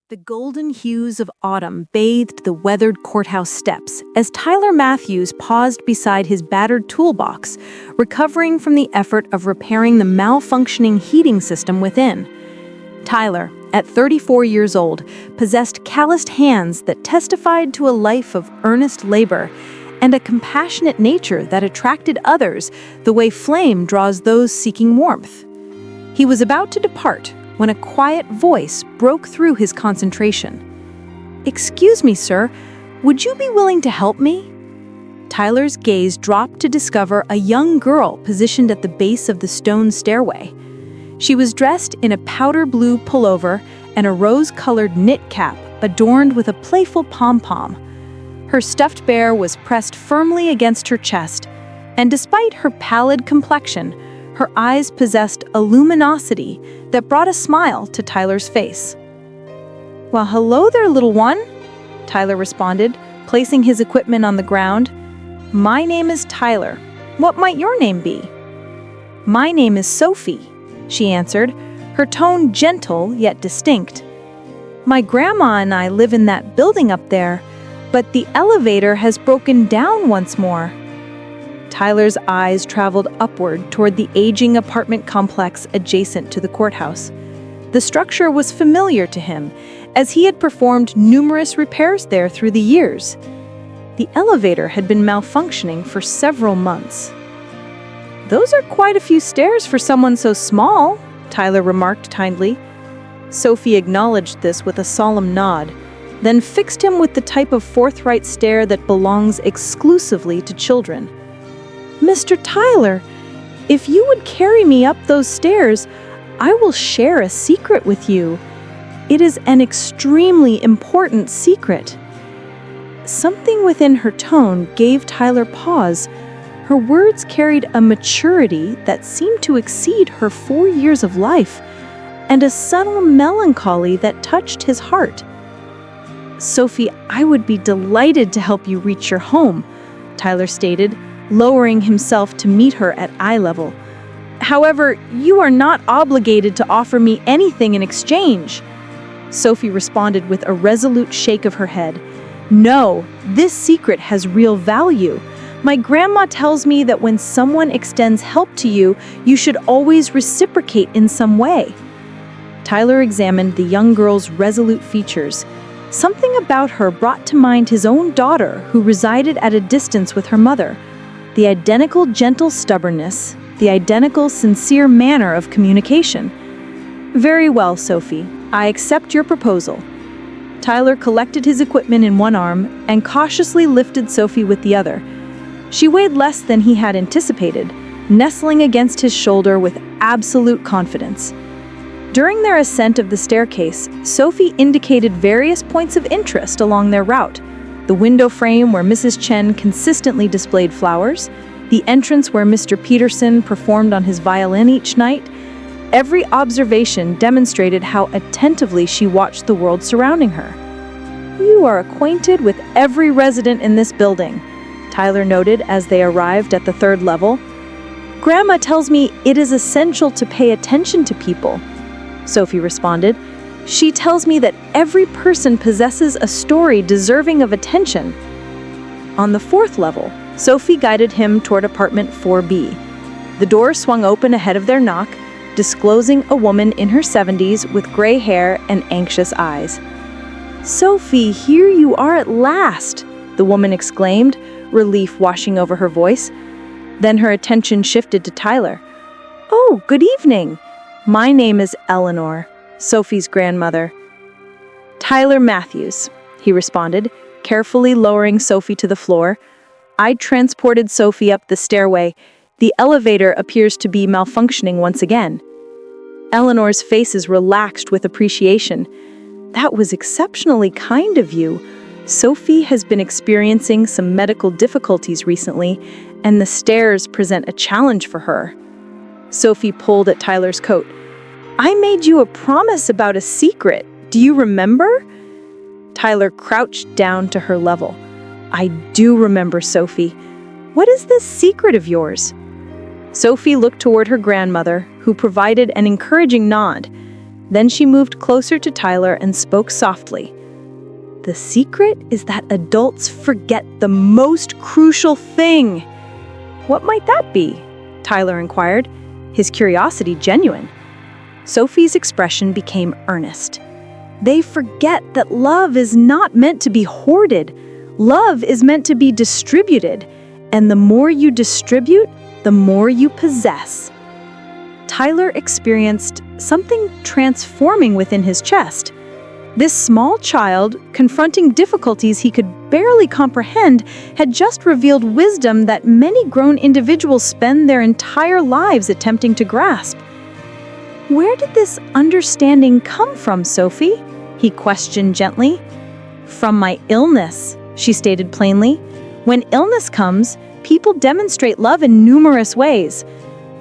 The golden hues of autumn bathed the weathered courthouse steps as Tyler Matthews paused beside his battered toolbox, recovering from the effort of repairing the malfunctioning heating system within. Tyler, at 34 years old, possessed calloused hands that testified to a life of earnest labor and a compassionate nature that attracted others the way flame draws those seeking warmth. He was about to depart when a quiet voice broke through his concentration. "Excuse me, sir, would you be willing to help me?" Tyler's gaze dropped to discover a young girl positioned at the base of the stone stairway. She was dressed in a powder blue pullover and a rose-colored knit cap adorned with a playful pom-pom. Her stuffed bear was pressed firmly against her chest, and despite her pallid complexion, her eyes possessed a luminosity that brought a smile to Tyler's face. "Well, hello there, little one," Tyler responded, placing his equipment on the ground. "My name is Tyler. What might your name be?" "My name is Sophie," she answered, her tone gentle yet distinct. "My grandma and I live in that building up there, but the elevator has broken down once more." Tyler's eyes traveled upward toward the aging apartment complex adjacent to the courthouse. The structure was familiar to him, as he had performed numerous repairs there through the years. The elevator had been malfunctioning for several months. "Those are quite a few stairs for someone so small," Tyler remarked kindly. Sophie acknowledged this with a solemn nod, then fixed him with the type of forthright stare that belongs exclusively to children. "Mr. Tyler, if you would carry me up those stairs, I will share a secret with you. It is an extremely important secret." Something within her tone gave Tyler pause. Her words carried a maturity that seemed to exceed her 4 years of life, and a subtle melancholy that touched his heart. "Sophie, I would be delighted to help you reach your home," Tyler stated, lowering himself to meet her at eye level. "However, you are not obligated to offer me anything in exchange." Sophie responded with a resolute shake of her head. "No, this secret has real value. My grandma tells me that when someone extends help to you, you should always reciprocate in some way." Tyler examined the young girl's resolute features. Something about her brought to mind his own daughter, who resided at a distance with her mother. The identical gentle stubbornness, the identical sincere manner of communication. "Very well, Sophie. I accept your proposal." Tyler collected his equipment in one arm and cautiously lifted Sophie with the other. She weighed less than he had anticipated, nestling against his shoulder with absolute confidence. During their ascent of the staircase, Sophie indicated various points of interest along their route. The window frame where Mrs. Chen consistently displayed flowers, the entrance where Mr. Peterson performed on his violin each night. Every observation demonstrated how attentively she watched the world surrounding her. "You are acquainted with every resident in this building," Tyler noted as they arrived at the 3rd level. "Grandma tells me it is essential to pay attention to people," Sophie responded. "She tells me that every person possesses a story deserving of attention." On the 4th level, Sophie guided him toward apartment 4B. The door swung open ahead of their knock, disclosing a woman in her 70s with gray hair and anxious eyes. "Sophie, here you are at last," the woman exclaimed, relief washing over her voice. Then her attention shifted to Tyler. "Oh, good evening. My name is Eleanor, Sophie's grandmother." "Tyler Matthews," he responded, carefully lowering Sophie to the floor. "I transported Sophie up the stairway. The elevator appears to be malfunctioning once again." Eleanor's faces relaxed with appreciation. "That was exceptionally kind of you. Sophie has been experiencing some medical difficulties recently, and the stairs present a challenge for her." Sophie pulled at Tyler's coat. "I made you a promise about a secret. Do you remember?" Tyler crouched down to her level. "I do remember, Sophie. What is this secret of yours?" Sophie looked toward her grandmother, who provided an encouraging nod. Then she moved closer to Tyler and spoke softly. "The secret is that adults forget the most crucial thing." "What might that be?" Tyler inquired, his curiosity genuine. Sophie's expression became earnest. "They forget that love is not meant to be hoarded. Love is meant to be distributed, and the more you distribute, the more you possess." Tyler experienced something transforming within his chest. This small child, confronting difficulties he could barely comprehend, had just revealed wisdom that many grown individuals spend their entire lives attempting to grasp. "Where did this understanding come from, Sophie?" he questioned gently. "From my illness," she stated plainly. "When illness comes, people demonstrate love in numerous ways.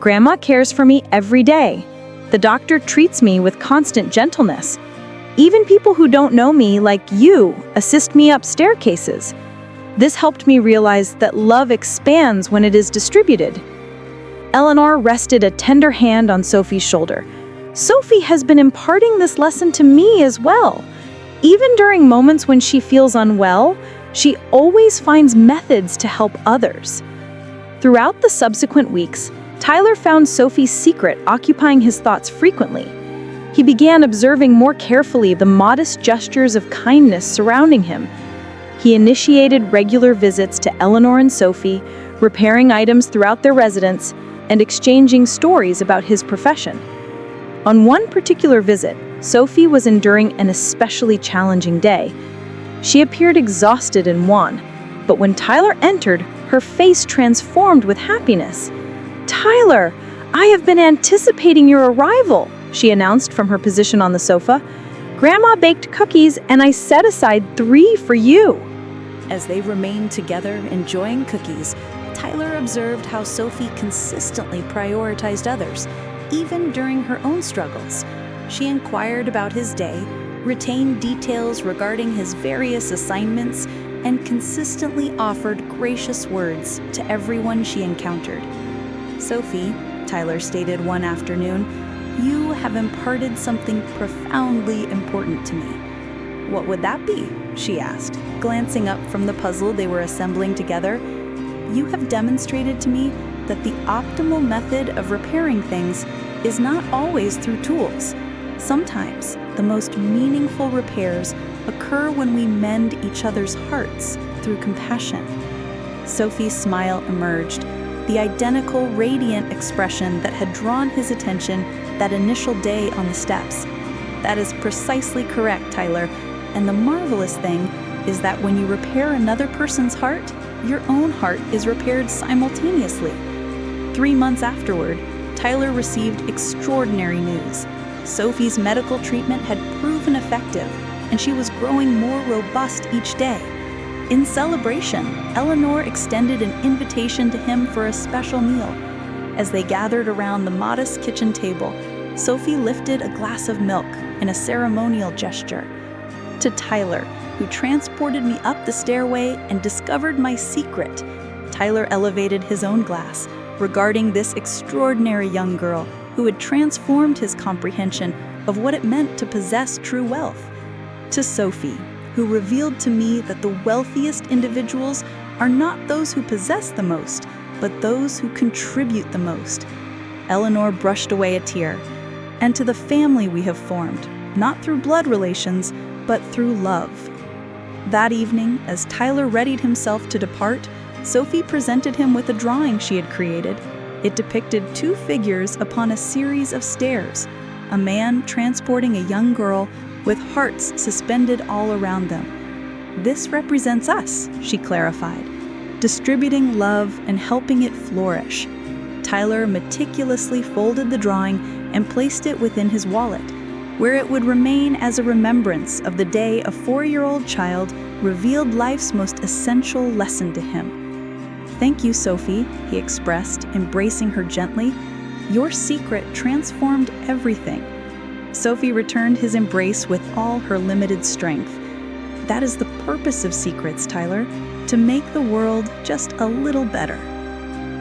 Grandma cares for me every day. The doctor treats me with constant gentleness. Even people who don't know me, like you, assist me up staircases. This helped me realize that love expands when it is distributed." Eleanor rested a tender hand on Sophie's shoulder. "Sophie has been imparting this lesson to me as well. Even during moments when she feels unwell, she always finds methods to help others." Throughout the subsequent weeks, Tyler found Sophie's secret occupying his thoughts frequently. He began observing more carefully the modest gestures of kindness surrounding him. He initiated regular visits to Eleanor and Sophie, repairing items throughout their residence, and exchanging stories about his profession. On one particular visit, Sophie was enduring an especially challenging day. She appeared exhausted and wan, but when Tyler entered, her face transformed with happiness. "Tyler, I have been anticipating your arrival," she announced from her position on the sofa. "Grandma baked cookies and I set aside 3 for you." As they remained together enjoying cookies, Tyler observed how Sophie consistently prioritized others, even during her own struggles. She inquired about his day, retained details regarding his various assignments, and consistently offered gracious words to everyone she encountered. "Sophie," Tyler stated one afternoon, "you have imparted something profoundly important to me." "What would that be?" she asked, glancing up from the puzzle they were assembling together. "You have demonstrated to me that the optimal method of repairing things is not always through tools. Sometimes the most meaningful repairs occur when we mend each other's hearts through compassion." Sophie's smile emerged, the identical radiant expression that had drawn his attention that initial day on the steps. "That is precisely correct, Tyler, and the marvelous thing is that when you repair another person's heart, your own heart is repaired simultaneously." 3 months afterward, Tyler received extraordinary news. Sophie's medical treatment had proven effective, and she was growing more robust each day. In celebration, Eleanor extended an invitation to him for a special meal. As they gathered around the modest kitchen table, Sophie lifted a glass of milk in a ceremonial gesture. "To Tyler, who transported me up the stairway and discovered my secret," Tyler elevated his own glass, regarding this extraordinary young girl who had transformed his comprehension of what it meant to possess true wealth. "To Sophie, who revealed to me that the wealthiest individuals are not those who possess the most, but those who contribute the most." Eleanor brushed away a tear. "And to the family we have formed, not through blood relations, but through love." That evening, as Tyler readied himself to depart, Sophie presented him with a drawing she had created. It depicted 2 figures upon a series of stairs, a man transporting a young girl with hearts suspended all around them. "This represents us," she clarified, "distributing love and helping it flourish." Tyler meticulously folded the drawing and placed it within his wallet, where it would remain as a remembrance of the day a 4-year-old child revealed life's most essential lesson to him. "Thank you, Sophie," he expressed, embracing her gently. "Your secret transformed everything." Sophie returned his embrace with all her limited strength. "That is the purpose of secrets, Tyler, to make the world just a little better."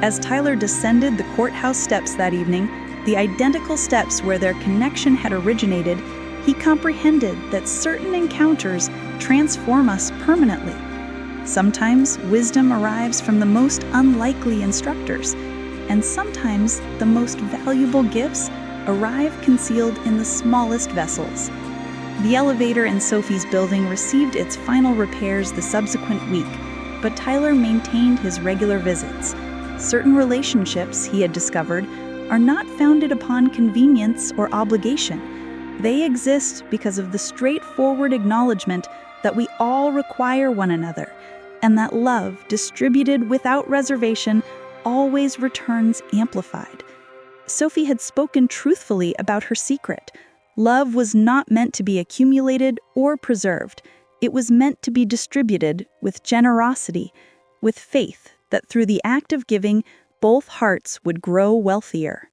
As Tyler descended the courthouse steps that evening, the identical steps where their connection had originated, he comprehended that certain encounters transform us permanently. Sometimes wisdom arrives from the most unlikely instructors, and sometimes the most valuable gifts arrive concealed in the smallest vessels. The elevator in Sophie's building received its final repairs the subsequent week, but Tyler maintained his regular visits. Certain relationships, he had discovered, are not founded upon convenience or obligation. They exist because of the straightforward acknowledgement that we all require one another, and that love, distributed without reservation, always returns amplified. Sophie had spoken truthfully about her secret. Love was not meant to be accumulated or preserved. It was meant to be distributed with generosity, with faith that through the act of giving, both hearts would grow wealthier.